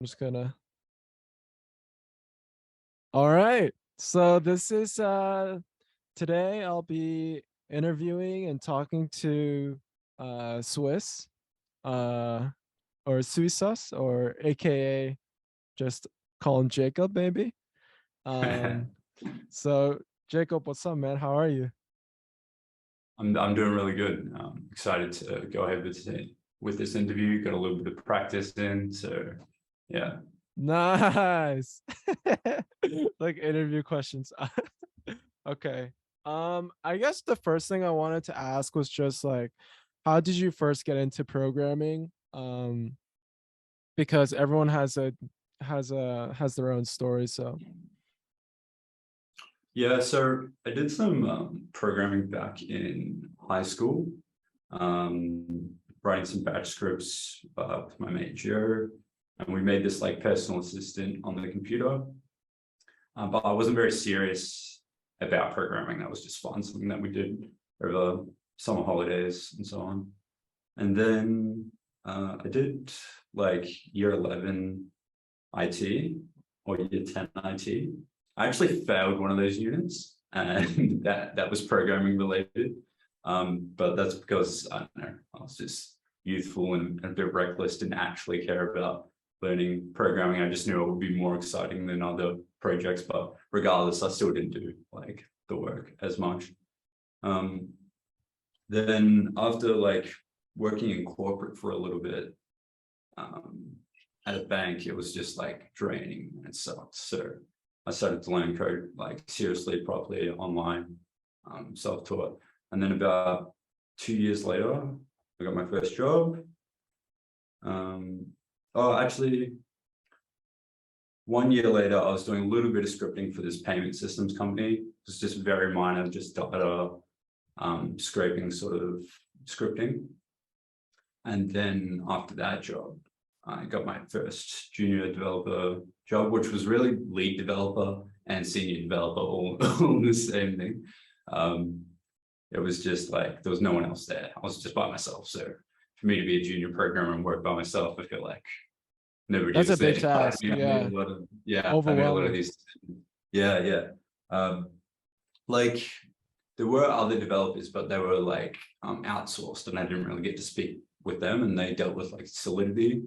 I'm just gonna. All right. So this is today I'll be interviewing and talking to Swiss or Suisuss or aka just call him Jacob maybe. Um so Jacob, what's up, man? How are you? I'm doing really good. Excited to go ahead with this interview. Got a little bit of practice in, so yeah. Nice. Like interview questions. Okay. I guess the first thing I wanted to ask was just like, how did you first get into programming? Because everyone has their own story. So Yeah, so I did some programming back in high school, writing some batch scripts with my mate Joe, and we made this like personal assistant on the computer. But I wasn't very serious about programming. That was just fun, something that we did over summer holidays and so on. And then I did like year 11 IT or year 10 IT. I actually failed one of those units, and that was programming related. But that's because I don't know, I was just youthful and a bit reckless, didn't actually care about learning programming. I just knew it would be more exciting than other projects, but regardless, I still didn't do like the work as much. Then after like working in corporate for a little bit, at a bank, it was just like draining and it sucked. So I started to learn code like seriously, properly online, self-taught. And then about 2 years later, I got my first job. Actually, 1 year later, I was doing a little bit of scripting for this payment systems company. It's just very minor, just data scraping sort of scripting. And then after that job, I got my first junior developer job, which was really lead developer and senior developer all the same thing. It was just like, there was no one else there. I was just by myself. So for me to be a junior programmer and work by myself, I feel like nobody that's a was there big to guide task. me. Yeah. I made a lot of Overwhelming. these. Yeah. Like there were other developers, but they were like outsourced and I didn't really get to speak with them, and they dealt with like Solidity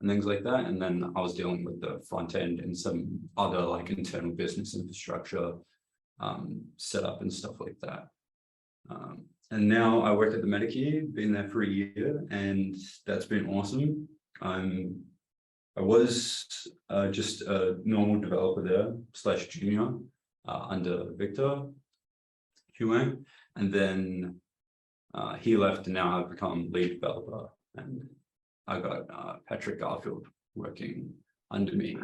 and things like that. And then I was dealing with the front end and some other like internal business infrastructure setup and stuff like that. And now I work at the Metakey, been there for a year, and that's been awesome. I was just a normal developer there / junior under Victor Huang, and then he left, and now I've become lead developer, and I got Patrick Garfield working under me,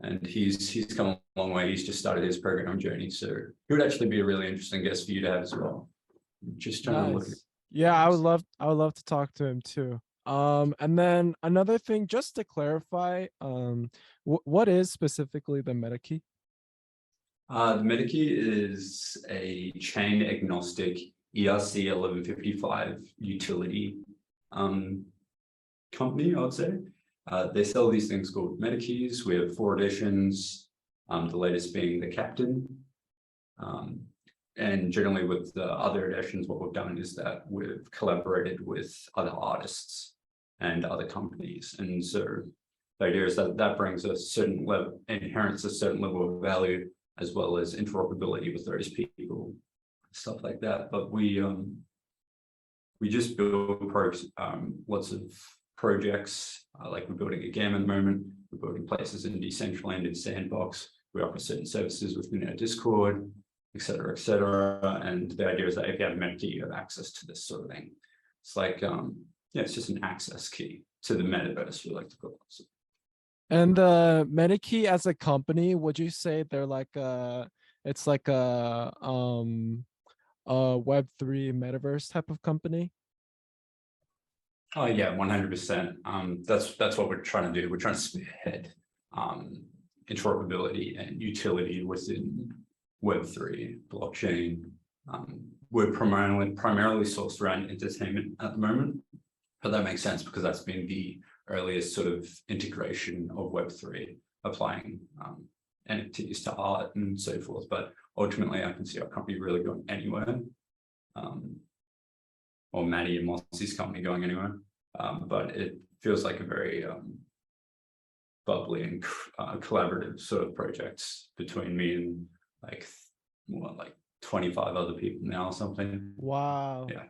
and he's come a long way. He's just started his programming journey, so he would actually be a really interesting guest for you to have as well. Just trying to look at. Nice. Yeah, I would love to talk to him too. And then another thing, just to clarify, what is specifically the Metakey? The Medici is a chain agnostic ERC 1155 utility company, I would say. They sell these things called Metakey's. We have 4 editions, the latest being the Captain. And generally with the other editions, what we've done is that we've collaborated with other artists and other companies. And so the idea is that that brings a certain level, inherits a certain level of value, as well as interoperability with those people, stuff like that. But we just build lots of projects, like we're building a game at the moment, we're building places in Decentraland and Sandbox, we offer certain services within our Discord, et cetera, et cetera. And the idea is that if you have a Metakey, you have access to this sort of thing. It's like, yeah, it's just an access key to the metaverse, we like to call it. So, And the Metakey as a company, would you say they're like it's like a Web3 metaverse type of company? oh yeah, 100%. That's what we're trying to do. We're trying to spearhead interoperability and utility within Web3 blockchain. We're primarily sourced around entertainment at the moment, but that makes sense because that's been the earliest sort of integration of Web3, applying NFTs to art and so forth. But ultimately, I can see our company really going anywhere, or Maddie and Mossy's company going anywhere. But it feels like a very bubbly and collaborative sort of projects between me and like 25 other people now or something. Wow. Yeah.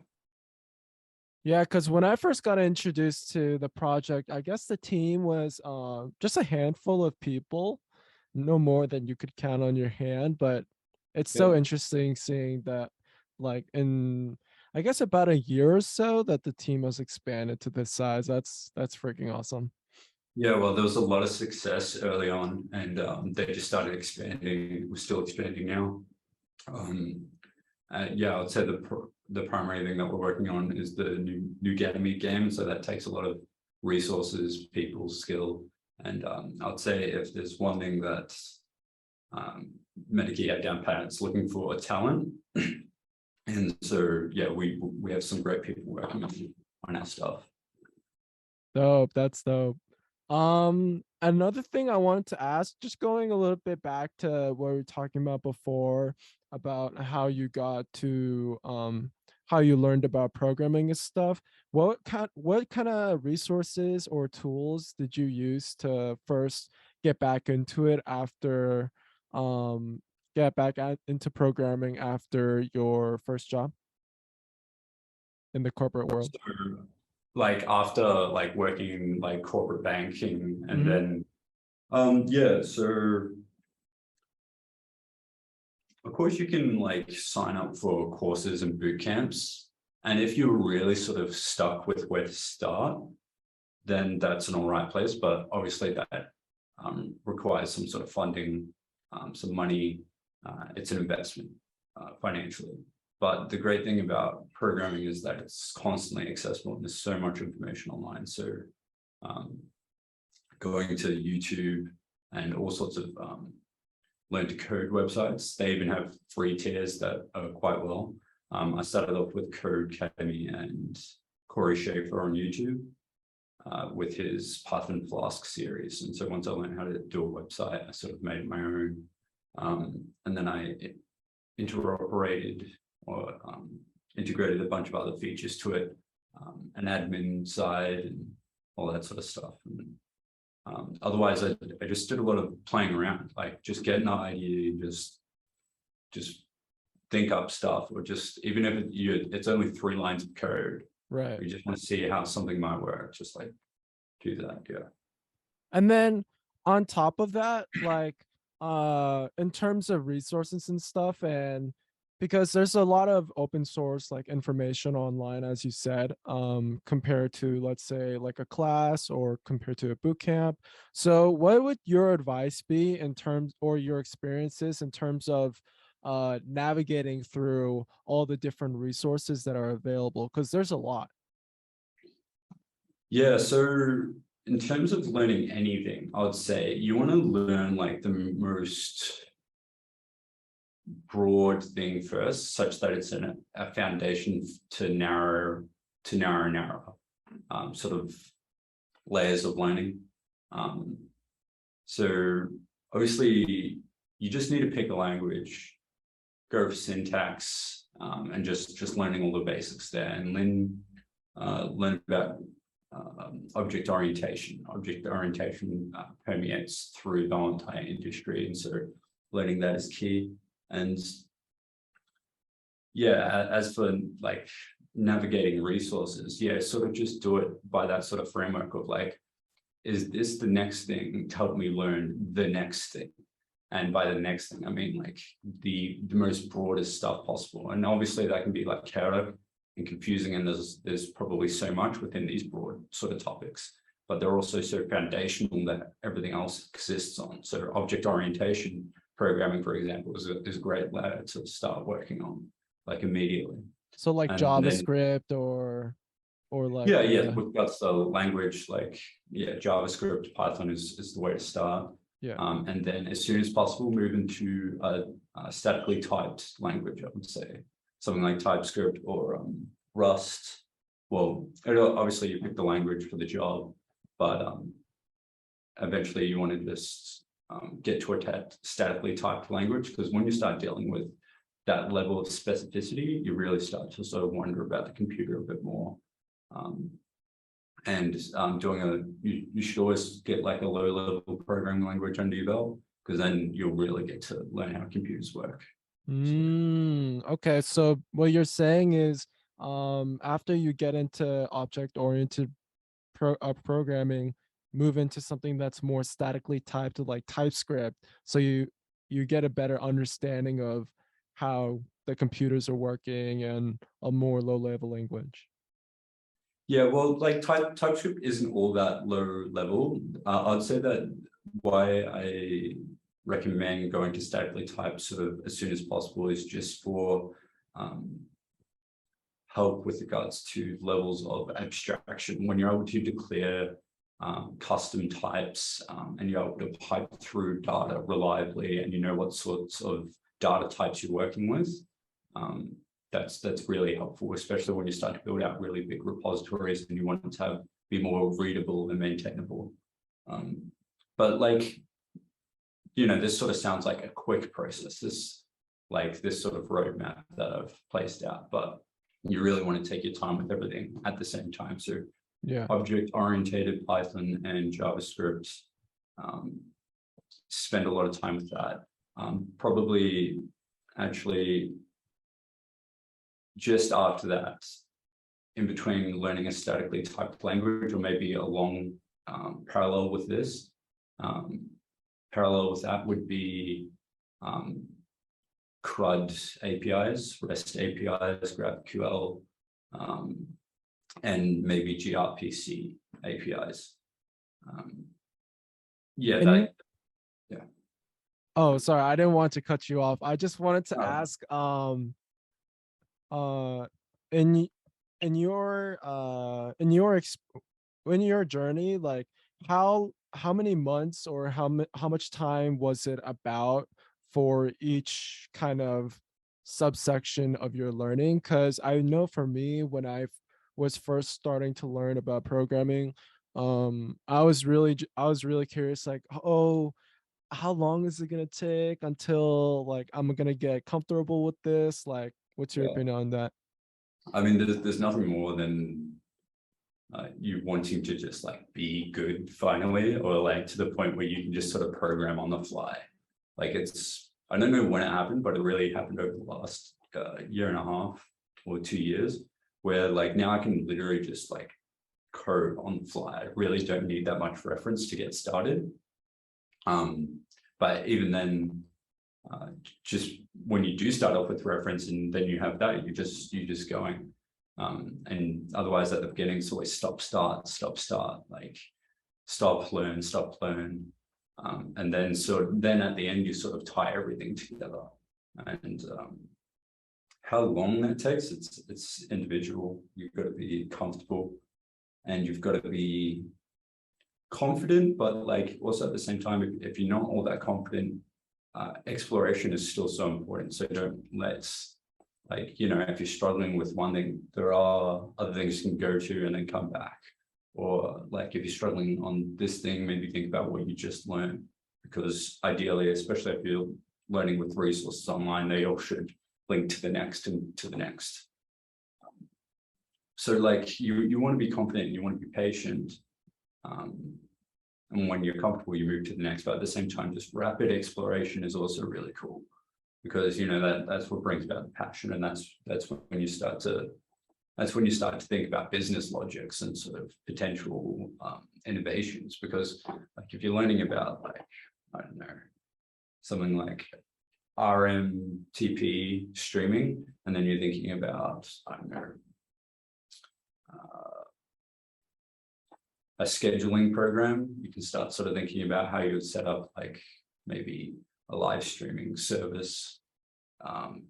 Yeah, because when I first got introduced to the project, I guess the team was just a handful of people, no more than you could count on your hand. But it's so interesting seeing that, like in I guess about a year or so, that the team has expanded to this size. That's freaking awesome. Yeah, well, there was a lot of success early on, and they just started expanding. We're still expanding now. Yeah, I would say the primary thing that we're working on is the new Ganymede game. So that takes a lot of resources, people, skill, and I'd say if there's one thing that Metakey at down pat, it's looking for a talent. And so yeah, we have some great people working on our stuff. Dope. That's dope. Another thing I wanted to ask, just going a little bit back to what we were talking about before, about how you got to how you learned about programming and stuff. What kind of resources or tools did you use to first get back into it after into programming after your first job in the corporate world? So, like after like working in like corporate banking and then yeah, so of course you can like sign up for courses and boot camps, and if you're really sort of stuck with where to start, then that's an all right place. But obviously that requires some sort of funding, some money. It's an investment financially. But the great thing about programming is that it's constantly accessible and there's so much information online. So going to YouTube and all sorts of learn to code websites, they even have free tiers that are quite well. I started off with Code Academy and Corey Schaefer on YouTube with his Python Flask series. And so once I learned how to do a website, I sort of made it my own. And then I interoperated or integrated a bunch of other features to it, an admin side and all that sort of stuff. And otherwise, I just did a lot of playing around, like just get an idea, just think up stuff, or just even if it's only 3 lines of code, right? You just want to see how something might work, just like do that, yeah. And then on top of that, like in terms of resources and stuff, and because there's a lot of open source like information online, as you said, compared to, let's say, like a class or compared to a boot camp. So what would your advice be in terms, or your experiences in terms of navigating through all the different resources that are available? Because there's a lot. Yeah, so in terms of learning anything, I would say you want to learn like the most broad thing first, such that it's a foundation to narrow sort of layers of learning. So obviously you just need to pick a language, go for syntax, and just learning all the basics there, and then learn about object orientation. Object orientation permeates through the entire industry, and so learning that is key. And yeah, as for like navigating resources, yeah, sort of just do it by that sort of framework of like, is this the next thing to help me learn the next thing? And by the next thing, I mean like the most broadest stuff possible. And obviously that can be like chaotic and confusing, and there's probably so much within these broad sort of topics, but they're also so foundational that everything else exists on. So object orientation programming, for example, is a great ladder to start working on like immediately. So like And JavaScript or like yeah, with regards to language, like yeah, JavaScript, Python is the way to start. Yeah. And then as soon as possible, move into a statically typed language, I would say. Something like TypeScript or Rust. Well, obviously you pick the language for the job, but eventually you want to just get to a statically typed language, because when you start dealing with that level of specificity, you really start to sort of wonder about the computer a bit more. You should always get like a low-level programming language under your belt, because then you'll really get to learn how computers work. Okay, so what you're saying is after you get into object-oriented programming, move into something that's more statically typed, like TypeScript, so you get a better understanding of how the computers are working and a more low-level language. Yeah, well, like TypeScript isn't all that low level. I'd say that why I recommend going to statically typed sort of as soon as possible is just for help with regards to levels of abstraction. When you're able to declare custom types and you're able to pipe through data reliably, and you know what sorts of data types you're working with, that's really helpful, especially when you start to build out really big repositories and you want them to be more readable and maintainable. But like, you know, this sort of sounds like a quick process, this sort of roadmap that I've placed out, but you really want to take your time with everything at the same time. So yeah, object-oriented Python and JavaScript, spend a lot of time with that. Probably actually just after that, in between learning a statically typed language, or maybe along parallel with this, parallel with that would be CRUD APIs, REST APIs, GraphQL, and maybe gRPC APIs. Yeah. Oh, sorry, I didn't want to cut you off. I just wanted to ask, in your journey, like how many months or how much time was it about for each kind of subsection of your learning? Because I know for me, when I was first starting to learn about programming, I was really curious, like, oh, how long is it gonna take until like I'm gonna get comfortable with this? Like, what's your opinion on that? I mean, there's nothing more than you wanting to just like be good finally, or like to the point where you can just sort of program on the fly. Like I don't know when it happened, but it really happened over the last year and a half or 2 years, where like now I can literally just like code on the fly. I really don't need that much reference to get started. But even then, just when you do start off with reference and then you have that, you're just going. And otherwise at the beginning, it's always stop, start, like stop, learn, and then then at the end you sort of tie everything together. And how long that takes, it's individual. You've got to be comfortable and you've got to be confident, but like also at the same time, if you're not all that confident, exploration is still so important. So don't let, like, you know, if you're struggling with one thing, there are other things you can go to and then come back. Or like if you're struggling on this thing, maybe think about what you just learned, because ideally, especially if you're learning with resources online, they all should link to the next and to the next. So like you want to be confident, you want to be patient. And when you're comfortable, you move to the next. But at the same time, just rapid exploration is also really cool, because you know that's what brings about the passion, and that's when you start to think about business logics and sort of potential innovations. Because like if you're learning about like, I don't know, something like RMTP streaming, and then you're thinking about, I don't know, a scheduling program, you can start sort of thinking about how you would set up like maybe a live streaming service,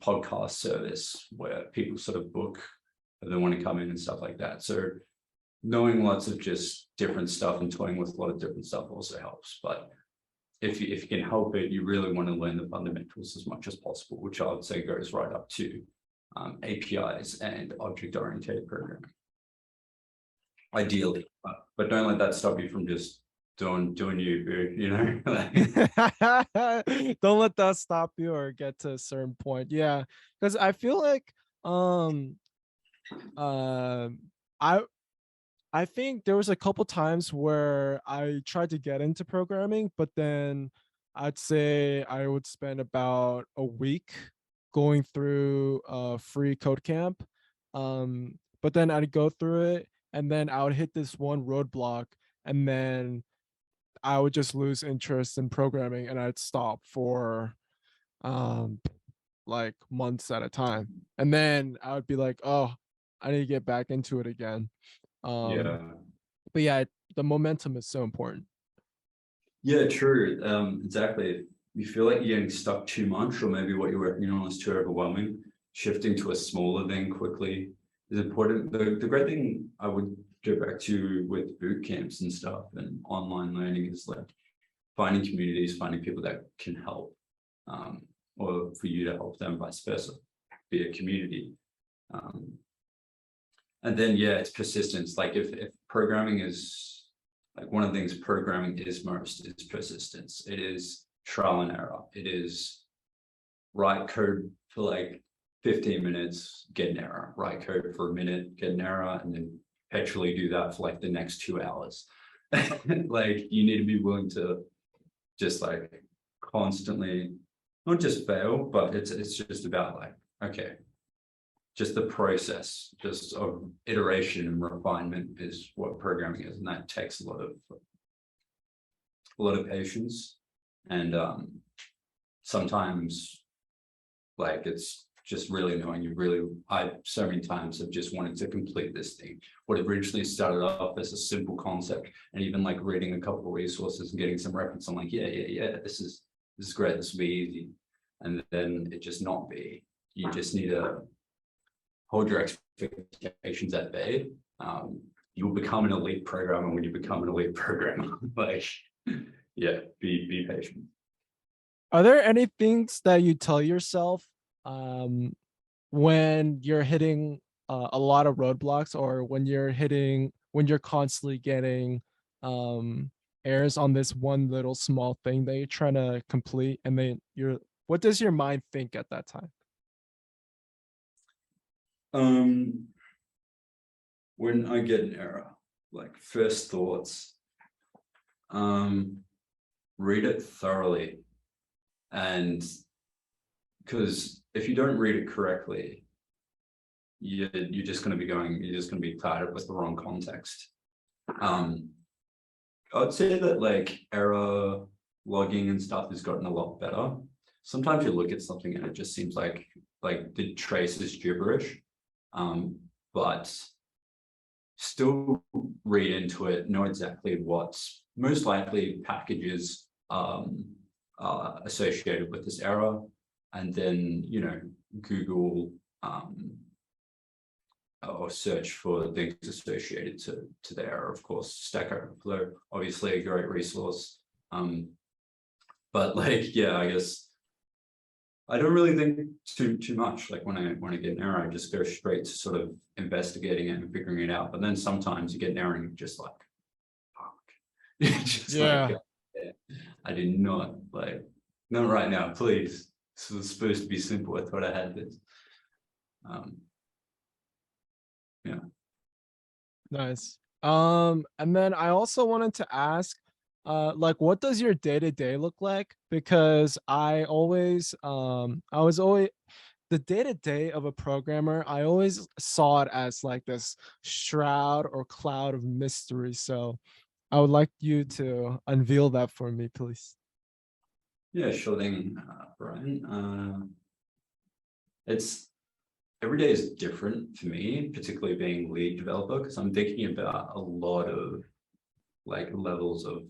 podcast service where people sort of book if they want to come in and stuff like that. So knowing lots of just different stuff and toying with a lot of different stuff also helps. But if you can help it, you really want to learn the fundamentals as much as possible, which I would say goes right up to APIs and object-oriented programming. ideally, but don't let that stop you from just doing you, you know. Like, Don't let that stop you or get to a certain point. Yeah, because I feel like um uh, I I think there was a couple times where I tried to get into programming, but then I'd say I would spend about a week going through a free code camp. But then I'd go through it and then I would hit this one roadblock and then I would just lose interest in programming and I'd stop for um like months at a time. And then I would be like, oh, I need to get back into it again. Um, yeah. but yeah, the momentum is so important. Yeah, true. Exactly. If you feel like you're getting stuck too much, or maybe what you're working on is too overwhelming, shifting to a smaller thing quickly is important. The great thing I would go back to with boot camps and stuff and online learning is like finding communities, finding people that can help, or for you to help them, vice versa, be a community. And then, yeah, it's persistence. Like if programming is like one of the things programming is most is persistence. It is trial and error. It is write code for like 15 minutes, get an error, write code for a minute, get an error, and then perpetually do that for like the next 2 hours. Like you need to be willing to just like constantly, not just fail, but it's just about like, okay, just the process, just of iteration and refinement is what programming is, and that takes a lot of patience. And sometimes, like it's just really annoying. I so many times have just wanted to complete this thing. What originally started off as a simple concept, and even like reading a couple of resources and getting some reference, I'm like, yeah, this is great. This will be easy, and then it just not be. You just need to hold your expectations at bay. You'll become an elite programmer when you become an elite programmer. Like, yeah, be patient. Are there any things that you tell yourself um, when you're hitting a lot of roadblocks or when you're constantly getting errors on this one little small thing that you're trying to complete and then what does your mind think at that time? When I get an error, like first thoughts, read it thoroughly. And because if you don't read it correctly, you're just going to be tied up with the wrong context. I'd say that like error logging and stuff has gotten a lot better. Sometimes you look at something and it just seems like the trace is gibberish, but still read into it, know exactly what's most likely packages associated with this error, and then Google or search for things associated to the error. Of course, Stack Overflow, obviously a great resource. But like, yeah, I guess I don't really think too much. Like when I get an error, I just go straight to sort of investigating it and figuring it out. But then sometimes you get an error and you're just like, fuck. Just Yeah. like, yeah, I did not not right now, please. This was supposed to be simple. I thought I had this. Yeah. Nice. And then I also wanted to ask, like, what does your day-to-day look like? Because I was always the day-to-day of a programmer, I always saw it as like this shroud or cloud of mystery. So I would like you to unveil that for me, please. Yeah, sure thing, Brian. It's every day is different for me, particularly being lead developer, because I'm thinking about a lot of like levels of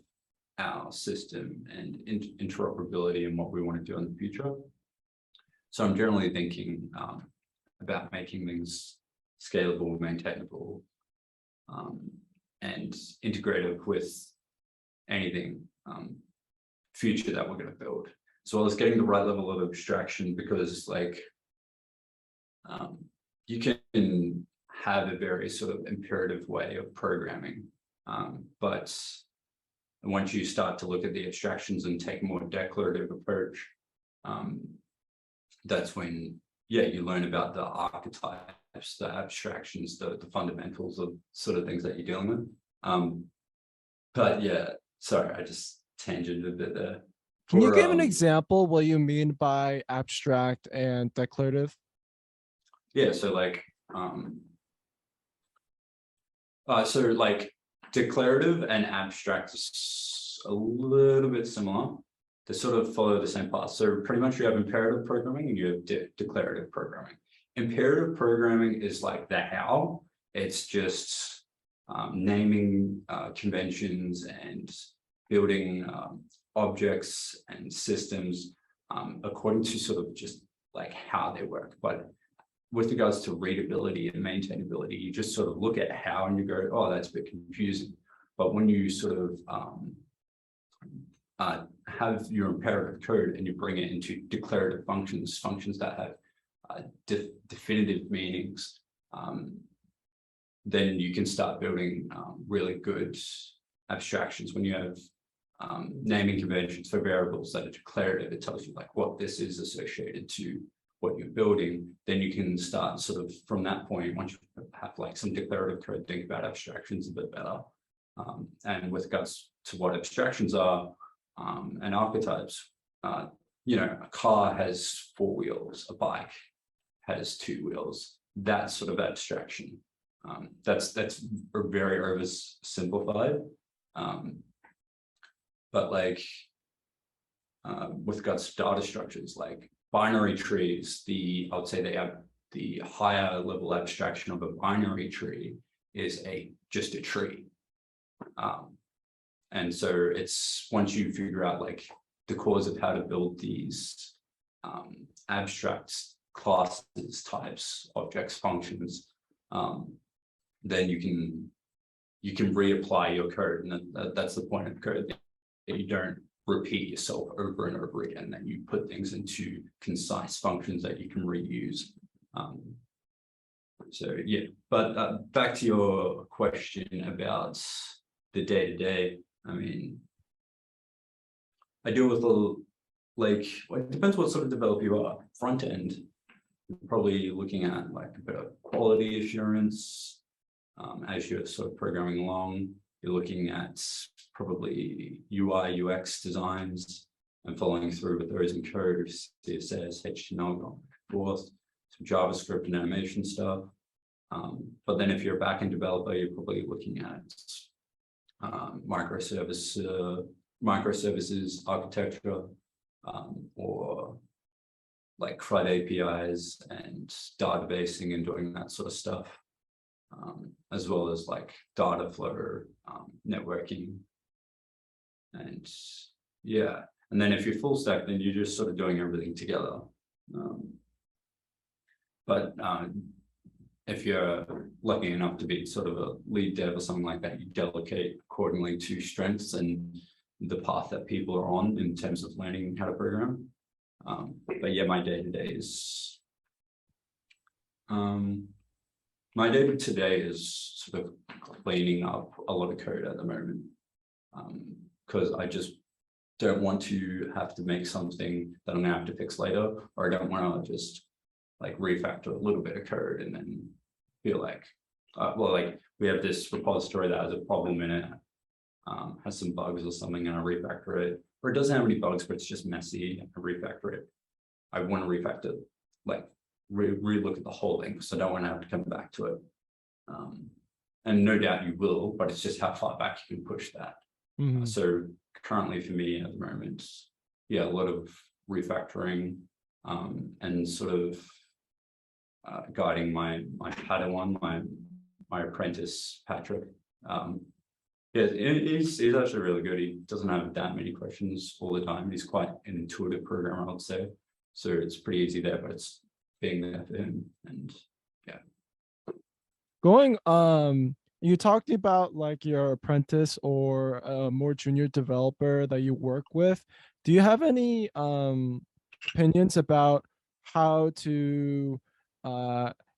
our system and interoperability and what we want to do in the future. So I'm generally thinking about making things scalable, maintainable, and integrative with anything future that we're going to build, as well as getting the right level of abstraction, because like you can have a very sort of imperative way of programming. But once you start to look at the abstractions and take a more declarative approach, that's when, yeah, you learn about the archetypes, the abstractions, the fundamentals of sort of things that you're dealing with. But yeah, sorry, I just tangented a bit there. Can you give an example what you mean by abstract and declarative? Yeah, so like, so like declarative and abstract is a little bit similar. They sort of follow the same path. So pretty much you have imperative programming and you have declarative programming. Imperative programming is like the how. It's just naming conventions and building objects and systems according to sort of just like how they work. But with regards to readability and maintainability, you just sort of look at how and you go, oh, that's a bit confusing. But when you sort of have your imperative code and you bring it into declarative functions, functions that have definitive meanings, then you can start building really good abstractions. When you have naming conventions for variables that are declarative, it tells you like what this is associated to what you're building, then you can start sort of from that point, once you have like some declarative code, think about abstractions a bit better. And with regards to what abstractions are and archetypes, you know, a car has 4 wheels, a bike has 2 wheels, that sort of abstraction. That's very oversimplified. But like with regards to data structures, like binary trees, I would say they have the higher level abstraction of a binary tree is just a tree. And so it's once you figure out like the cause of how to build these abstract classes, types, objects, functions, then you can reapply your code, and that's the point of code, that you don't repeat yourself over and over again, that you put things into concise functions that you can reuse. So yeah, but back to your question about the day-to-day, I mean, I deal with well, it depends what sort of developer you are. Front end, you're probably looking at like a bit of quality assurance as you're sort of programming along. You're looking at probably UI, UX designs and following through with those in code, CSS, HTML, going forth, some JavaScript and animation stuff. But then if you're a backend developer, you're probably looking at microservices architecture, or like CRUD APIs and databasing and doing that sort of stuff, as well as like data flow, networking, and yeah. And then if you're full stack, then you're just sort of doing everything together. But if you're lucky enough to be sort of a lead dev or something like that, you delegate accordingly to strengths and the path that people are on in terms of learning how to program. But yeah, my day-to-day is my day-to-day is sort of cleaning up a lot of code at the moment, because I just don't want to have to make something that I'm gonna have to fix later, or I don't want to just like refactor a little bit of code and then feel like, well, like we have this repository that has a problem in it, has some bugs or something, and I refactor it, or it doesn't have any bugs, but it's just messy, and I refactor it. I want to refactor, like re-look at the whole thing, because I don't want to have to come back to it. And no doubt you will, but it's just how far back you can push that. So currently for me at the moment, yeah, a lot of refactoring, and sort of guiding my Padawan, my apprentice Patrick. Yeah, he's actually really good. He doesn't have that many questions all the time. He's quite an intuitive programmer, I would say. So it's pretty easy there, but it's being there for him. And yeah. You talked about like your apprentice or a more junior developer that you work with. Do you have any opinions about how to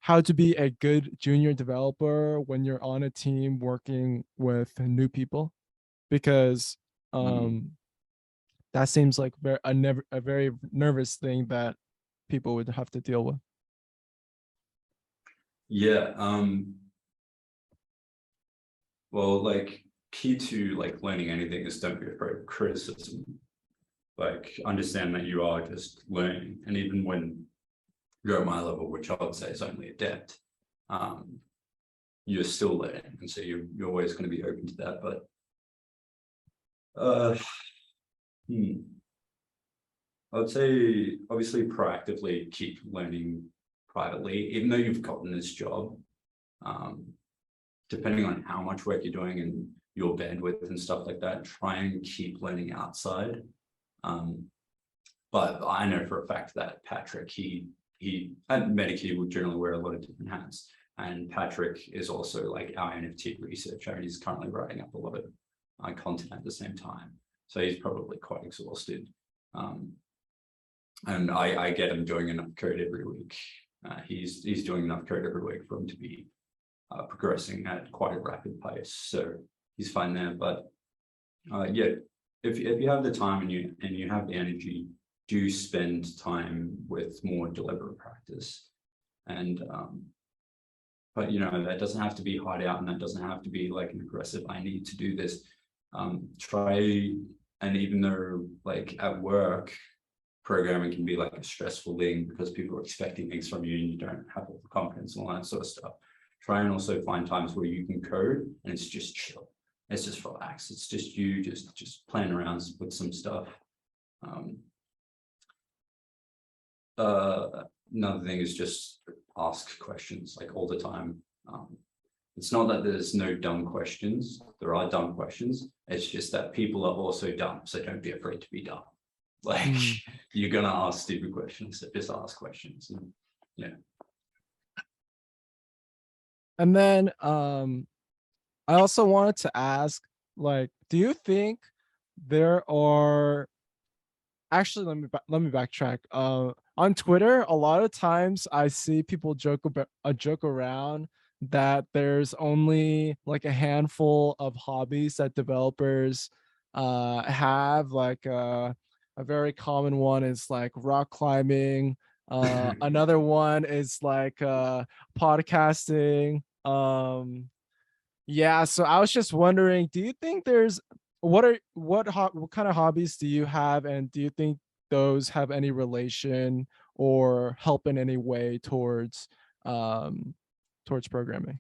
how to be a good junior developer when you're on a team working with new people, because Mm. that seems like a very nervous thing that people would have to deal with. Yeah. Well, like key to like learning anything is don't be afraid of criticism. Like understand that you are just learning, and even when you're at my level, which I would say is only adept, you're still learning, and so you're always going to be open to that. But uh, I would say obviously proactively keep learning privately, even though you've gotten this job. Um, Depending on how much work you're doing and your bandwidth and stuff like that, try and keep learning outside. But I know for a fact that Patrick, he and Medici would generally wear a lot of different hats. And Patrick is also like our NFT researcher, and he's currently writing up a lot of content at the same time. So he's probably quite exhausted. And I get him doing enough code every week. He's doing enough code every week for him to be progressing at quite a rapid pace. So he's fine there. But yeah, if you have the time and you have the energy, do spend time with more deliberate practice. And but you know, that doesn't have to be hard out, and that doesn't have to be like an aggressive, I need to do this. Try, and even though like at work, programming can be like a stressful thing because people are expecting things from you and you don't have all the confidence and all that sort of stuff. Try and also find times where you can code and it's just chill. It's just relaxed. It's just you just playing around with some stuff. Another thing is just ask questions like all the time. It's not that there's no dumb questions. There are dumb questions. It's just that people are also dumb. So don't be afraid to be dumb. Like you're going to ask stupid questions. So just ask questions. And, yeah. And then I also wanted to ask, like, do you think there are actually let me backtrack. On Twitter, a lot of times I see people joke around that there's only like a handful of hobbies that developers have. Like a very common one is like rock climbing. Another one is like podcasting. Yeah, so I was just wondering, do you think there's what kind of hobbies do you have, and do you think those have any relation or help in any way um towards programming?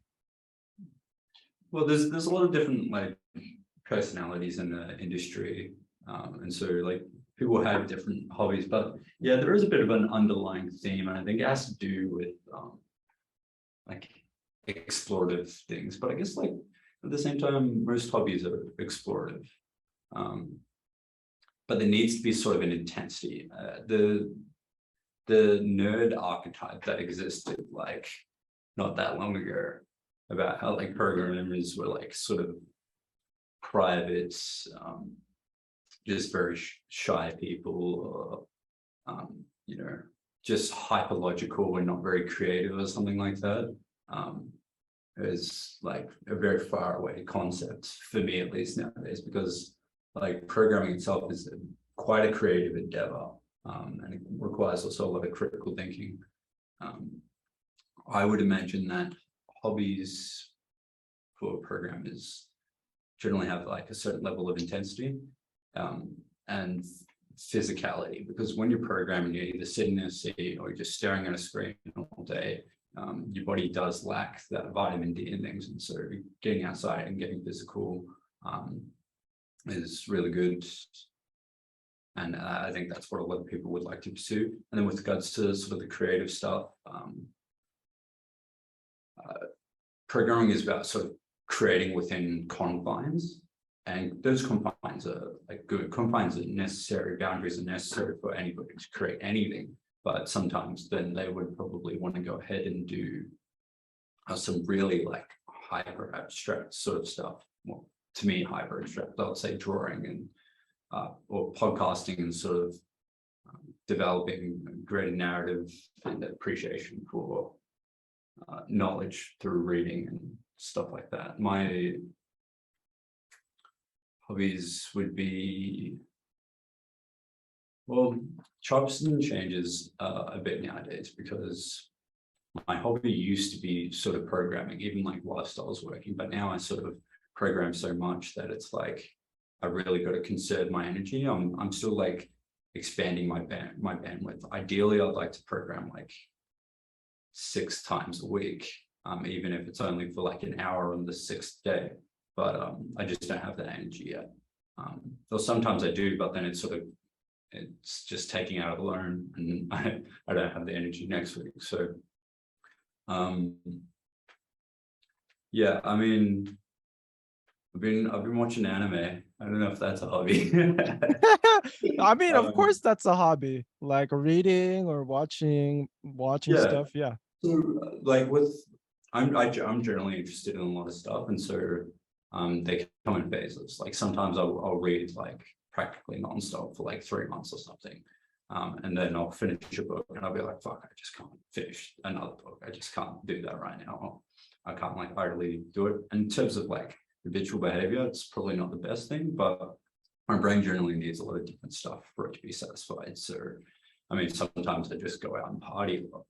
Well, there's a lot of different like personalities in the industry, and so like people have different hobbies. But yeah, there is a bit of an underlying theme, and I think it has to do with like explorative things. But I guess like at the same time, most hobbies are explorative. But there needs to be sort of an intensity. The nerd archetype that existed like not that long ago about how like programmers were like sort of private, just very shy people, or you know, just hyperlogical and not very creative or something like that. Is like a very far away concept for me, at least nowadays, because like programming itself is quite a creative endeavor, and it requires also a lot of critical thinking. I would imagine that hobbies for programmers generally have like a certain level of intensity and physicality, because when you're programming, you're either sitting in a seat or you're just staring at a screen all day. Your body does lack that vitamin D and things, and so getting outside and getting physical is really good. And I think that's what a lot of people would like to pursue. And then with regards to sort of the creative stuff, programming is about sort of creating within confines, and those confines are like good. Confines are necessary, boundaries are necessary for anybody to create anything. But sometimes then they would probably want to go ahead and do some really like hyper abstract sort of stuff. Well, to me, hyper abstract, I would say drawing and or podcasting, and sort of developing greater narrative and appreciation for knowledge through reading and stuff like that. My hobbies would be, well, chops and changes a bit nowadays, because my hobby used to be sort of programming, even like whilst I was working, but now I sort of program so much that it's like I really got to conserve my energy. I'm still like expanding my bandwidth. Ideally, I'd like to program like 6 times a week, even if it's only for like an hour on the 6th day. But I just don't have that energy yet. Or sometimes I do, but then it's just taking out a loan, and I don't have the energy next week. So yeah, I mean, I've been watching anime. I don't know if that's a hobby. I mean, of course that's a hobby, like reading or watching Yeah. stuff. Yeah. So like I'm generally interested in a lot of stuff, and so they come in phases. Like sometimes I'll read like practically nonstop for like 3 months or something. And then I'll finish a book and I'll be like, fuck, I just can't finish another book. I just can't do that right now. I can't like idly do it. In terms of like habitual behavior, it's probably not the best thing, but my brain generally needs a lot of different stuff for it to be satisfied. So, I mean, sometimes I just go out and party a lot.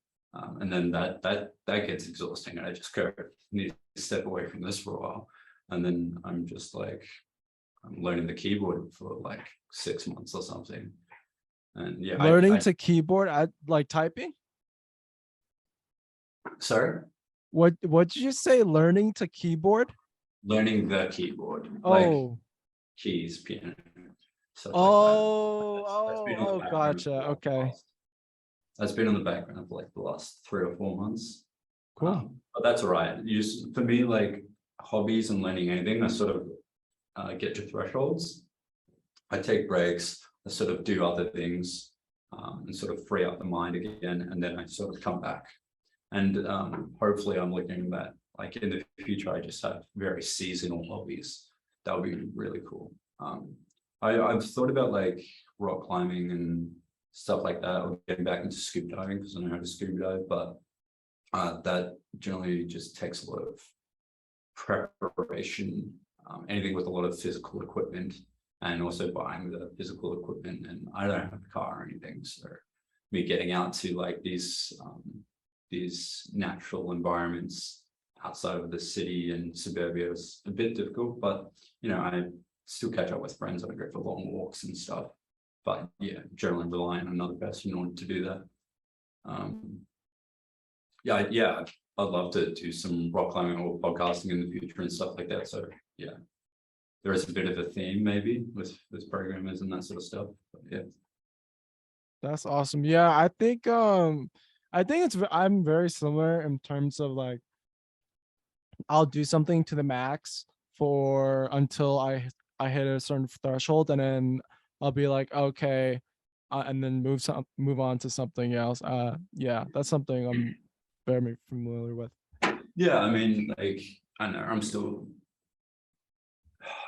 And then that gets exhausting, and I just go, need to step away from this for a while. And then I'm just like, I'm learning the keyboard for like 6 months or something. And yeah, learning to keyboard at like typing. Sorry, What did you say? Learning to keyboard? learning the keyboard, like Oh, keys, piano, stuff like that. That's been on the background gotcha. for Okay, that's been on the background for like the last 3 or 4 months. cool. But that's all right. For me, like hobbies and learning anything, I sort of get to thresholds. I take breaks. I sort of do other things, and sort of free up the mind again, and then I sort of come back. And hopefully I'm looking at, like in the future, I just have very seasonal hobbies. That would be really cool. I've thought about like rock climbing and stuff like that, or getting back into scuba diving because I know how to scuba dive, but that generally just takes a lot of preparation, anything with a lot of physical equipment, and also buying the physical equipment. And I don't have a car or anything, so me getting out to like these natural environments outside of the city and suburbia is a bit difficult, but you know, I still catch up with friends. I go for long walks and stuff, but yeah, generally rely on another person in order to do that. Yeah, I'd love to do some rock climbing or podcasting in the future and stuff like that. So yeah, there is a bit of a theme maybe with programmers and that sort of stuff. But yeah. That's awesome. Yeah, I think I'm very similar in terms of like I'll do something to the max for until I hit a certain threshold, and then I'll be like, okay, and then move on to something else. Yeah, that's something I'm very familiar with. Yeah, I mean, like, I don't know, I'm still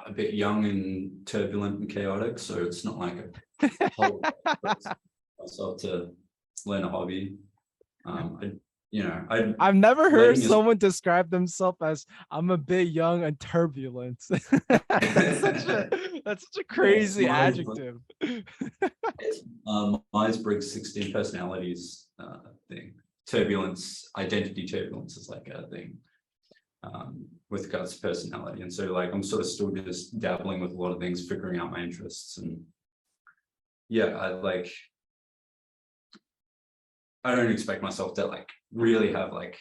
a bit young and turbulent and chaotic, so it's not like a whole myself to learn a hobby. I've never heard someone describe themselves as I'm a bit young and turbulent. That's such a crazy adjective. Myers-Briggs 16 personalities thing. Turbulence, identity turbulence is like a thing with regards to personality. And so like I'm sort of still just dabbling with a lot of things, figuring out my interests. And yeah, I don't expect myself to like really have like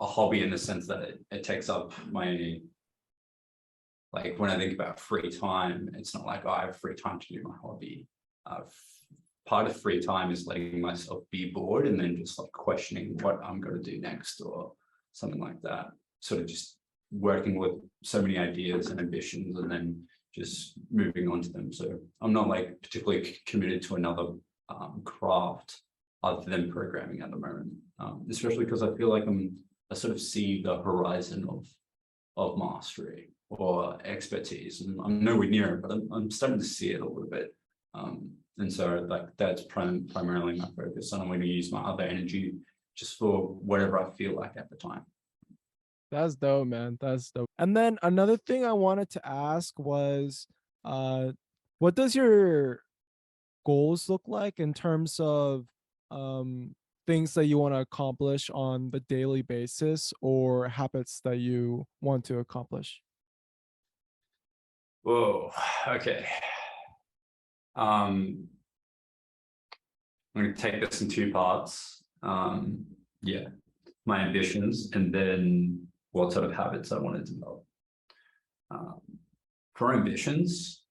a hobby in the sense that it takes up my, like when I think about free time, it's not like, oh, I have free time to do my hobby. Part of free time is letting myself be bored and then just like questioning what I'm going to do next or something like that. Sort of just working with so many ideas and ambitions and then just moving on to them. So I'm not like particularly committed to another craft other than programming at the moment, especially because I feel like I sort of see the horizon of mastery or expertise, and I'm nowhere near it, but I'm starting to see it a little bit. And so like that's primarily my focus, and I'm going to use my other energy just for whatever I feel like at the time. That's dope, man. That's dope. And then another thing I wanted to ask was, uh, what does your goals look like in terms of things that you want to accomplish on the daily basis or habits that you want to accomplish? Whoa, okay. I'm going to take this in two parts. Yeah, my ambitions, and then what sort of habits I want to develop. For ambitions,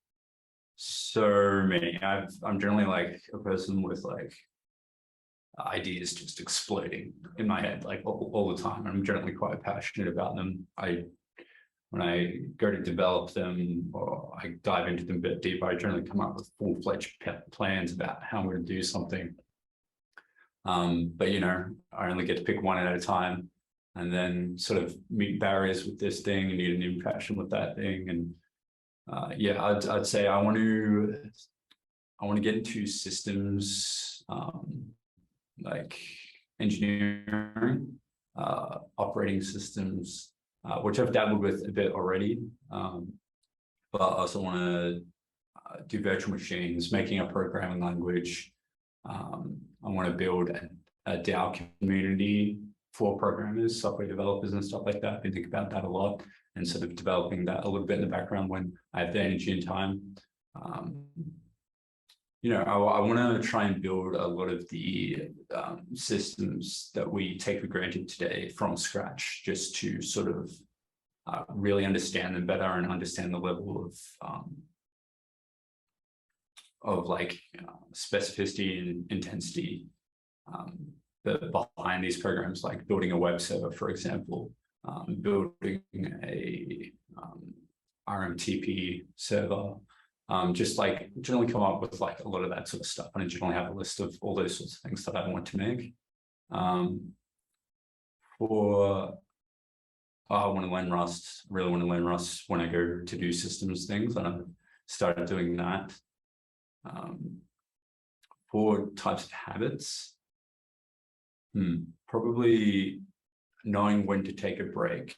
so many. I'm generally like a person with like ideas just exploding in my head like all the time. I'm generally quite passionate about them. When I go to develop them or I dive into them a bit deeper, I generally come up with full-fledged plans about how I'm going to do something. But you know, I only get to pick one at a time, and then sort of meet barriers with this thing and need a new passion with that thing. And yeah, I'd say I want to get into systems, like engineering, operating systems, which I've dabbled with a bit already. But I also want to do virtual machines, making a programming language. I want to build a DAO community for programmers, software developers, and stuff like that. I think about that a lot, and sort of developing that a little bit in the background when I have the energy and time. You know, I want to try and build a lot of the systems that we take for granted today from scratch, just to sort of really understand them better and understand the level of like specificity and intensity behind these programs, like building a web server, for example, building a RMTP server. Just like generally come up with like a lot of that sort of stuff, and I generally have a list of all those sorts of things that I want to make. I want to learn Rust. I really want to learn Rust when I go to do systems things, and I've started doing that. For types of habits, probably knowing when to take a break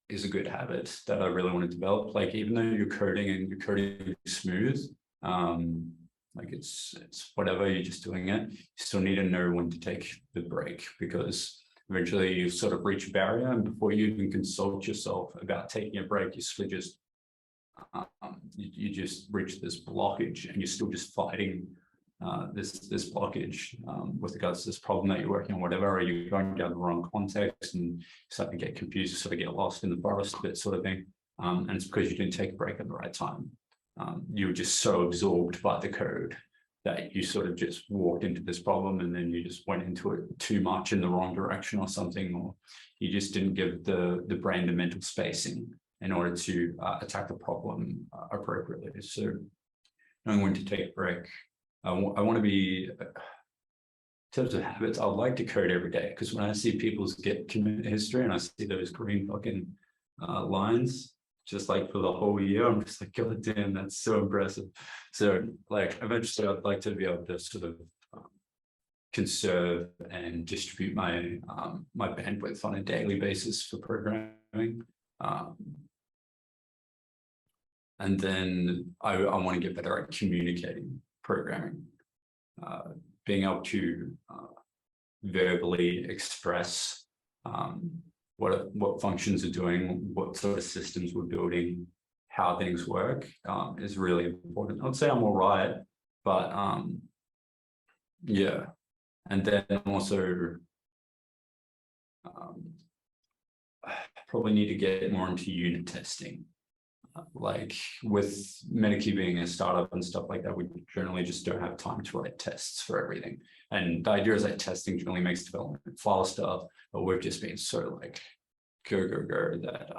is a good habit that I really want to develop. Like, even though you're coding and you're coding smooth, like it's whatever, you're just doing it, you still need to know when to take the break, because eventually you sort of reach a barrier, and before you even consult yourself about taking a break, you sort of just you just reach this blockage, and you're still just fighting this blockage with regards to this problem that you're working on, whatever, or you're going down the wrong context and starting to get confused, sort of get lost in the forest a bit, sort of thing. And it's because you didn't take a break at the right time. You were just so absorbed by the code that you sort of just walked into this problem, and then you just went into it too much in the wrong direction or something, or you just didn't give the brain the mental spacing in order to attack the problem appropriately. So knowing when to take a break. I want to be, in terms of habits, I'd like to code every day, because when I see people's Git commit history and I see those green fucking lines, just like for the whole year, I'm just like, God damn, that's so impressive. So like, eventually I'd like to be able to sort of conserve and distribute my my bandwidth on a daily basis for programming. And then I want to get better at communicating programming, being able to verbally express what functions are doing, what sort of systems we're building, how things work, is really important. I'd say I'm all right, but yeah. And then also probably need to get more into unit testing. Like with Medici being a startup and stuff like that, we generally just don't have time to write tests for everything. And the idea is that testing generally makes development faster, but we've just been so like go that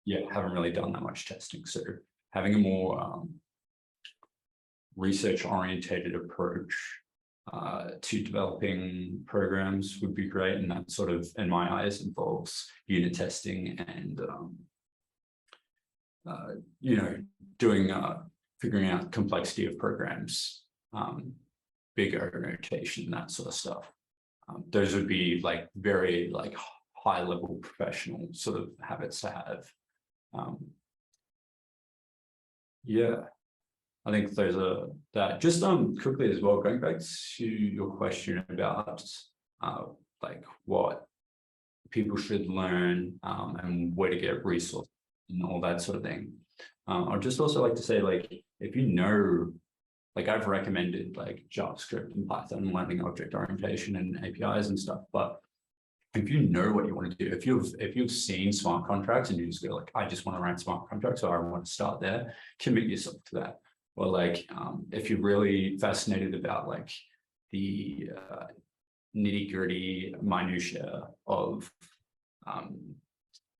yeah, haven't really done that much testing. So having a more research orientated approach to developing programs would be great, and that sort of, in my eyes, involves unit testing and you know, doing figuring out complexity of programs big O notation, that sort of stuff. Those would be like very like high level professional sort of habits to have. Yeah, I think those are that. Just quickly as well, going back to your question about like what people should learn and where to get resources and all that sort of thing. I'd just also like to say, like, if you know, like I've recommended like JavaScript and Python, learning object orientation and APIs and stuff, but if you know what you want to do, if you've seen smart contracts and you just go like, I just want to write smart contracts, or I want to start there, commit yourself to that. Or like, if you're really fascinated about like the nitty gritty minutia of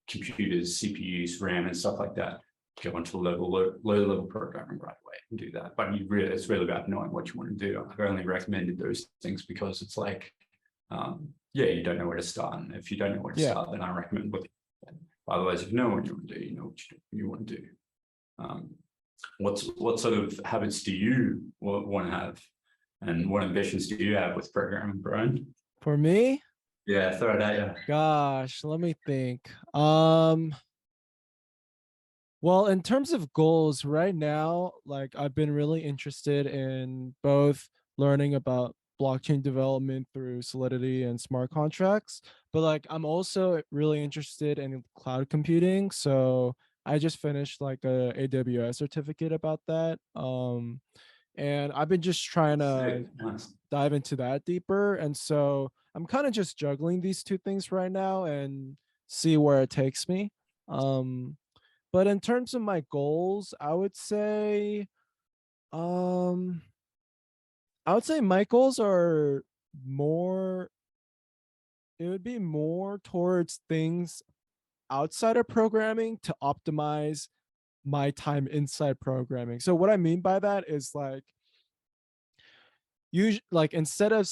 computers, CPUs, RAM, and stuff like that, go into low level programming right away and do that. But it's really about knowing what you want to do. I've only recommended those things because it's like, yeah, you don't know where to start. And if you don't know where to start, then I recommend looking. Otherwise, if you know what you want to do, you know what you want to do. What sort of habits do you want to have, and what ambitions do you have with programming, Brian? For me, yeah, throw it at you. Gosh, let me think. Well, in terms of goals right now, like I've been really interested in both learning about blockchain development through Solidity and smart contracts, but like I'm also really interested in cloud computing. So I just finished like a AWS certificate about that. And I've been just trying to Nice. dive into that deeper. And so I'm kind of just juggling these two things right now and see where it takes me. But in terms of my goals, um, I would say my goals are more, it would be more towards things outside of programming to optimize my time inside programming. So what I mean by that is like, usually like instead of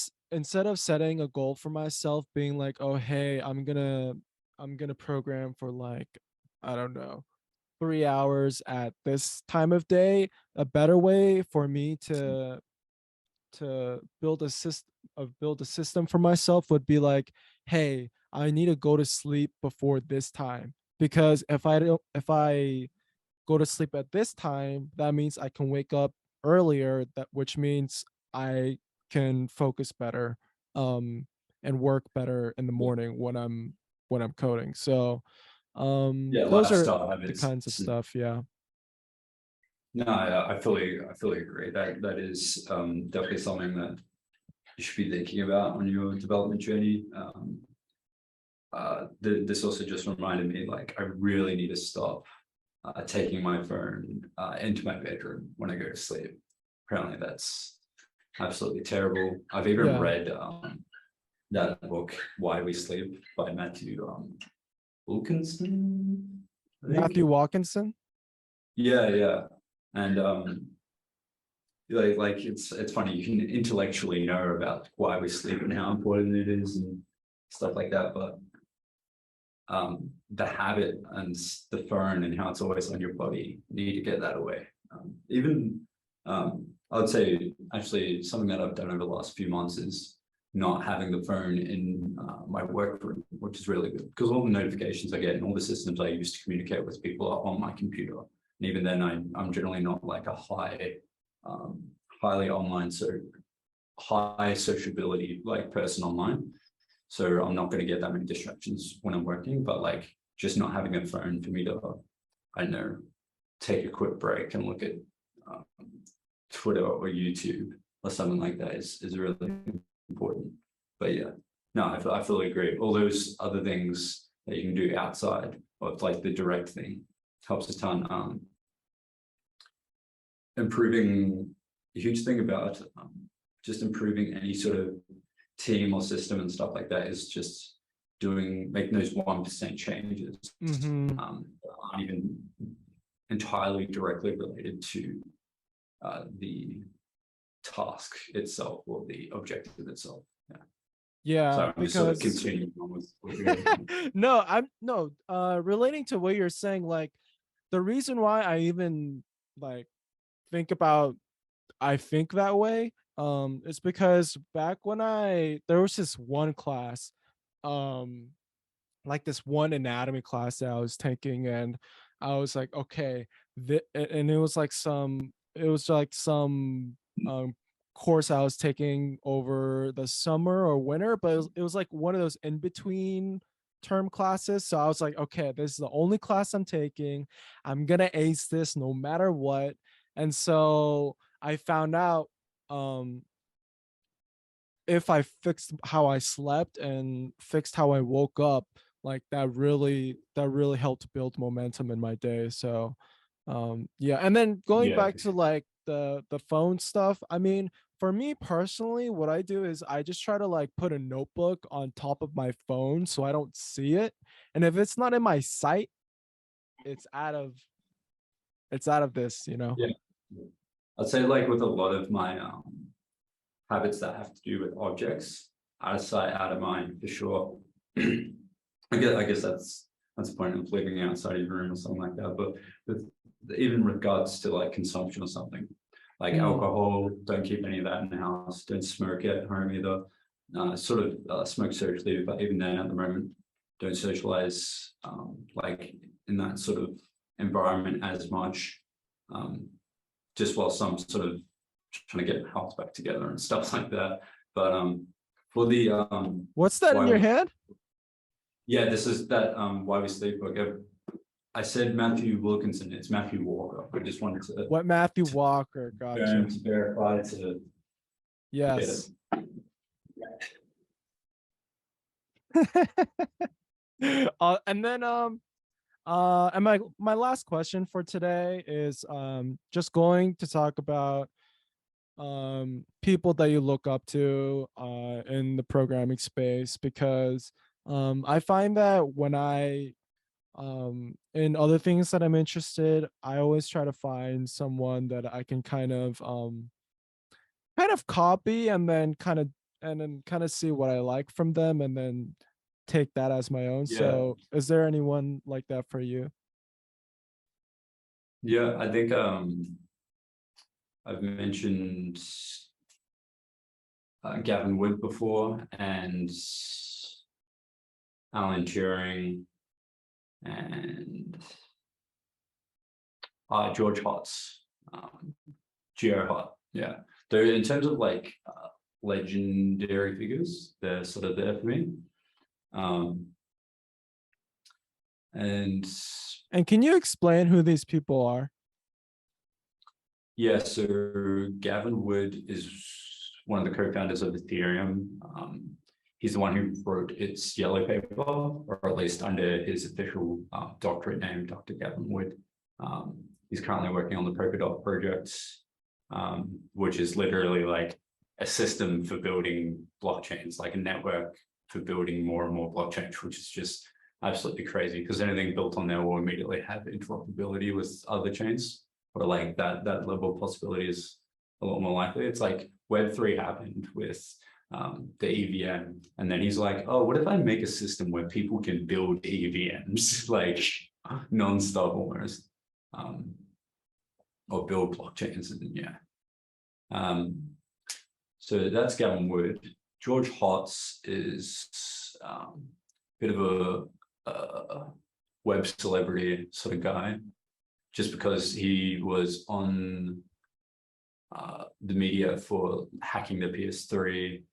setting a goal for myself being like, oh hey, I'm gonna program for like, I don't know, 3 hours at this time of day, a better way for me to build a system for myself would be like, hey, I need to go to sleep before this time, because if I go to sleep at this time, that means I can wake up earlier, that which means I can focus better and work better in the morning when I'm coding. So Yeah, those are lifestyle the habits. kinds of stuff. Yeah. No, I fully agree. That is definitely something that you should be thinking about on your development journey. This also just reminded me, like, I really need to stop taking my phone into my bedroom when I go to sleep. Apparently, that's absolutely terrible. I've even Yeah. read that book, Why We Sleep, by Matthew Wilkinson, I think. Matthew Walkinson. Yeah. And like it's funny, you can intellectually know about why we sleep and how important it is and stuff like that, but the habit and the phone and how it's always on your body, you need to get that away. Even I would say actually something that I've done over the last few months is not having the phone in my work room, which is really good, because all the notifications I get and all the systems I use to communicate with people are on my computer. And even then, I'm generally not like a highly online, so high sociability like person online. So I'm not going to get that many distractions when I'm working, but like just not having a phone for me to, I don't know, take a quick break and look at Twitter or YouTube or something like that is really important. But yeah, no, I fully agree. All those other things that you can do outside of like the direct thing helps a ton. Improving, a huge thing about just improving any sort of team or system and stuff like that is just making those 1% changes. Aren't even entirely directly related to the task itself or the objective itself. Yeah, So I'm just sort of because continuing on with no, relating to what you're saying, like the reason why I even like think about I think that way. It's because back when there was this one class, um, like this one anatomy class that I was taking, and I was like, okay, and it was like some course I was taking over the summer or winter, but it was like one of those in between term classes. So I was like, okay, this is the only class I'm taking. I'm gonna ace this no matter what. And so I found out um if I fixed how I slept and fixed how I woke up, like that really helped build momentum in my day. So yeah. And then going Yeah, back to like the phone stuff, I mean, for me personally, what I do is I just try to like put a notebook on top of my phone so I don't see it. And if it's not in my sight, it's out of it's out of this, you know. yeah. I'd say like with a lot of my habits that have to do with objects, out of sight, out of mind, for sure. I guess that's the point of living outside of your room or something like that. But with even regards to like consumption or something, like Mm, alcohol, don't keep any of that in the house. Don't smoke at home either. Sort of smoke socially, but even then at the moment, don't socialize like in that sort of environment as much. Um, just while some sort of trying to get the house back together and stuff like that. But for the what's that in why your we hand? yeah, this is that why we sleep book. I said Matthew Wilkinson, it's Matthew Walker. I just wanted What, Matthew Walker? Gotcha. to verify to get it. Yes. And then and my last question for today is just going to talk about people that you look up to in the programming space, because I find that when I in other things that I'm interested, I always try to find someone that I can kind of copy, and then kind of see what I like from them and then take that as my own. Yeah, So is there anyone like that for you? yeah. I think I've mentioned Gavin Wood before and Alan Turing and George Hotz, Geo Hot. Yeah, they're in terms of like legendary figures, they're sort of there for me. Um, and And can you explain who these people are? yeah, so Gavin Wood is one of the co-founders of Ethereum. He's the one who wrote its yellow paper, or at least under his official doctorate name, Dr. Gavin Wood. He's currently working on the Polkadot project, which is literally like a system for building blockchains, like a network for building more and more blockchains, which is just absolutely crazy because anything built on there will immediately have interoperability with other chains, or like that level of possibility is a lot more likely. It's like Web3 happened with the EVM, and then he's like, oh, what if I make a system where people can build EVMs like non-stop almost, or build blockchains? And yeah, so that's Gavin Wood. George Hotz is a bit of a web celebrity sort of guy, just because he was on the media for hacking the PS3,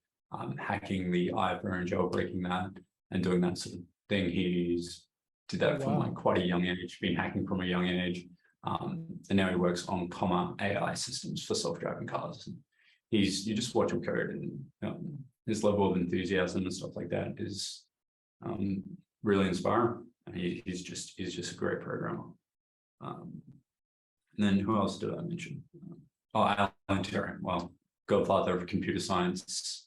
hacking the iPhone, jailbreaking that, and doing that sort of thing. He's did Oh that from like wow. quite a young age, been hacking from a young age. And now he works on comma AI systems for self-driving cars. You just watch him code, and his level of enthusiasm and stuff like that is really inspiring. And he's just a great programmer. And then who else did I mention? Oh, Alan Turing. Well, godfather of computer science.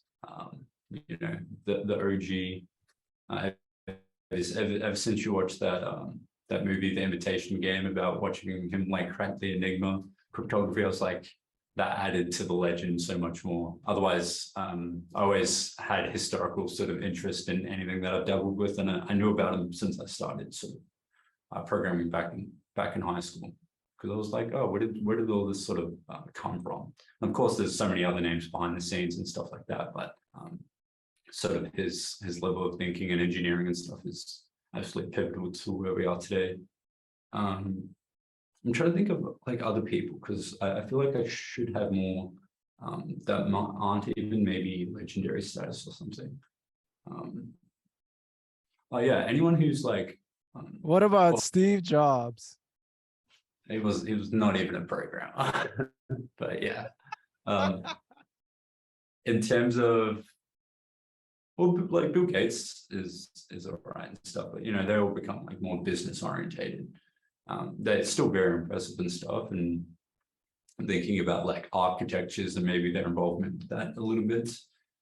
You know, the OG. Ever since you watched that movie, The Imitation Game, about watching him like crack the Enigma cryptography, I was like, that added to the legend so much more. Otherwise, I always had historical sort of interest in anything that I've dabbled with, and I knew about him since I started sort of programming back in high school, because I was like, oh, where did all this sort of come from? And of course, there's so many other names behind the scenes and stuff like that, but sort of his level of thinking and engineering and stuff is absolutely pivotal to where we are today. I'm trying to think of like other people, because I feel like I should have more that aren't even maybe legendary status or something. Oh yeah, anyone who's like What about well, Steve Jobs? he was not even a programmer. But yeah, in terms of, well, like Bill Gates is all right and stuff, but you know, they all become like more business orientated. They're still very impressive and stuff, and thinking about like architectures and maybe their involvement with that a little bit,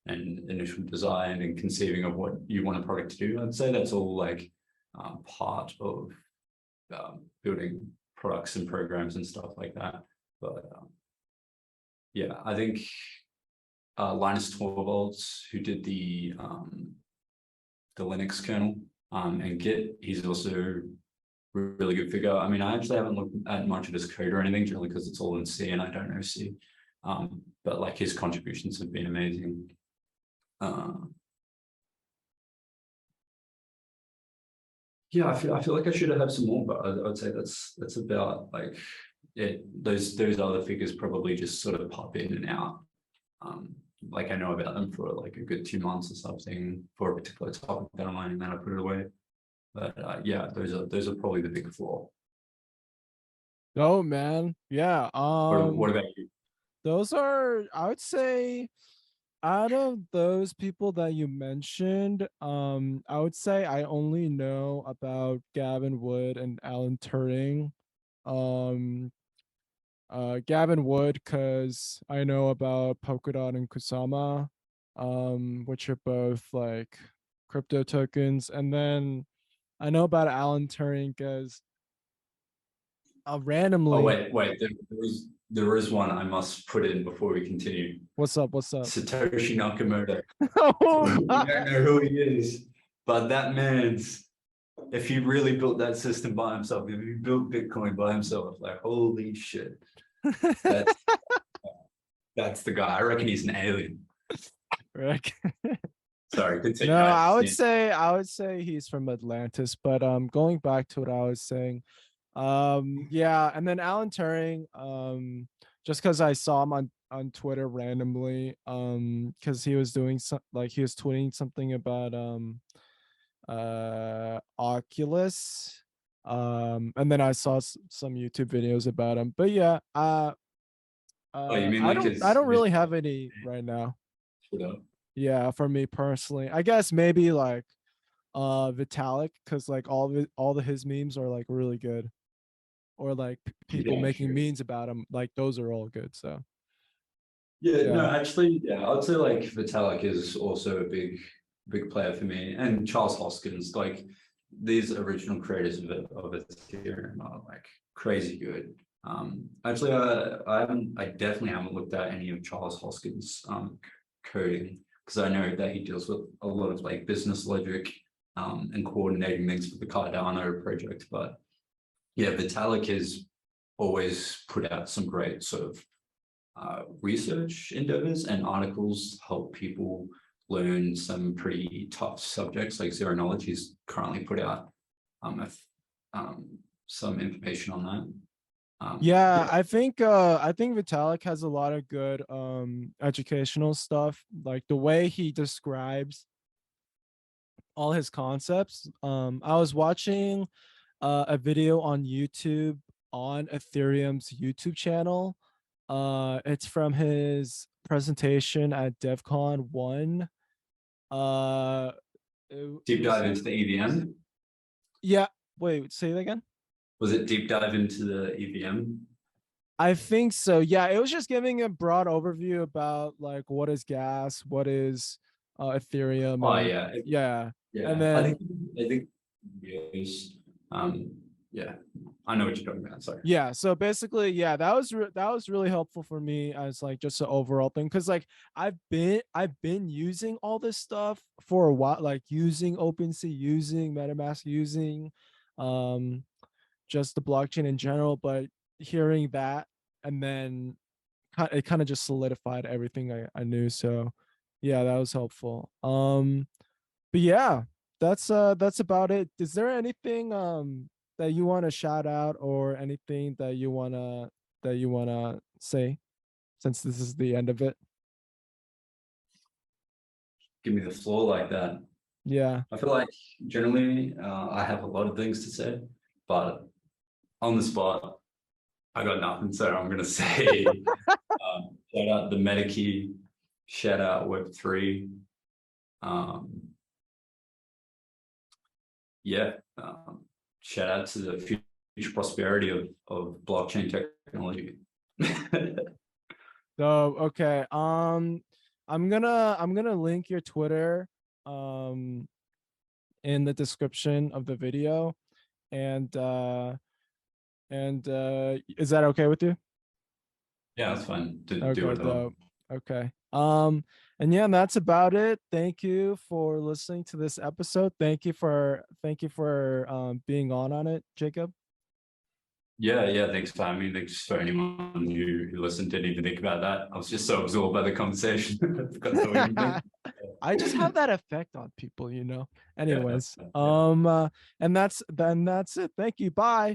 and initial design and conceiving of what you want a product to do. I'd say that's all like part of building products and programs and stuff like that. But yeah, I think Linus Torvalds, who did the Linux kernel and Git, he's also really good figure. I mean, I actually haven't looked at much of his code or anything, generally because it's all in C and I don't know C. But like his contributions have been amazing. Yeah, I feel like I should have some more, but I'd say that's about like it. Those other figures probably just sort of pop in and out. Like I know about them for like a good 2 months or something for a particular topic that I'm learning, and then I put it away. But yeah, those are probably the big four. Oh man, yeah. What about you? Those are, I would say, out of those people that you mentioned, I would say I only know about Gavin Wood and Alan Turing. Um, Gavin Wood, because I know about Polkadot and Kusama, which are both like crypto tokens, and then I know about Alan Turing because Oh randomly. wait, there is one I must put in before we continue. What's up? What's up? Satoshi Nakamoto. Oh We my. don't know who he is, but that man's, if he really built that system by himself, if he built Bitcoin by himself, like holy shit, that's the guy. I reckon he's an alien. Rick. Sorry, continue. No, I would say he's from Atlantis, but going back to what I was saying, yeah, and then Alan Turing, just because I saw him on Twitter randomly, because he was doing some, like he was tweeting something about Oculus, and then I saw some YouTube videos about him. But yeah, Oh, you mean I like don't his really have any right now. Twitter? Yeah, for me personally, I guess maybe like Vitalik, because like all the his memes are like really good, or like people Yeah, making sure. memes about him, like those are all good. So Yeah, no, yeah. actually, yeah, I'd say like Vitalik is also a big player for me, and Charles Hoskins, like these original creators of Ethereum are like crazy good. Actually, I definitely haven't looked at any of Charles Hoskins' coding, because I know that he deals with a lot of like business logic and coordinating things for the Cardano project. But yeah, Vitalik has always put out some great sort of research endeavors and articles help people learn some pretty tough subjects like zero knowledge. He's currently put out some information on that. Yeah, Yeah. I think Vitalik has a lot of good educational stuff, like the way he describes all his concepts. I was watching a video on YouTube on Ethereum's YouTube channel. It's from his presentation at DevCon 1. Uh, it Deep was, dive into the EVM. yeah. Wait, say that again. Was it deep dive into the EVM? I think so. Yeah, it was just giving a broad overview about like what is gas, what is Ethereum, Oh and yeah, yeah, and yeah. then I think yes. Yeah, I know what you're talking about. Sorry. yeah. So basically, yeah, that was really helpful for me as like just an overall thing, because like I've been using all this stuff for a while, like using OpenSea, using MetaMask, using um just the blockchain in general. But hearing that, and then it kind of just solidified everything I knew. So yeah, that was helpful. But yeah, that's about it. Is there anything that you want to shout out, or anything that you wanna say, since this is the end of it? Give me the floor like that. Yeah. I feel like generally I have a lot of things to say, but on the spot, I got nothing. So I'm gonna say shout out the Metakey, shout out Web3. Yeah, shout out to the future prosperity of blockchain technology. So okay. I'm gonna link your Twitter in the description of the video. And is that okay with you? Yeah, it's fun to do Okay, whatever. dope. Okay. And yeah, and that's about it. Thank you for listening to this episode. Thank you for being on it, Jacob. Yeah, yeah. Thanks for having me. Thanks for anyone who listened, didn't even think about that. I was just so absorbed by the conversation. I forgot to tell anything. I just have that effect on people, you know. Yeah, Anyways, yeah. and that's it. Thank you. Bye.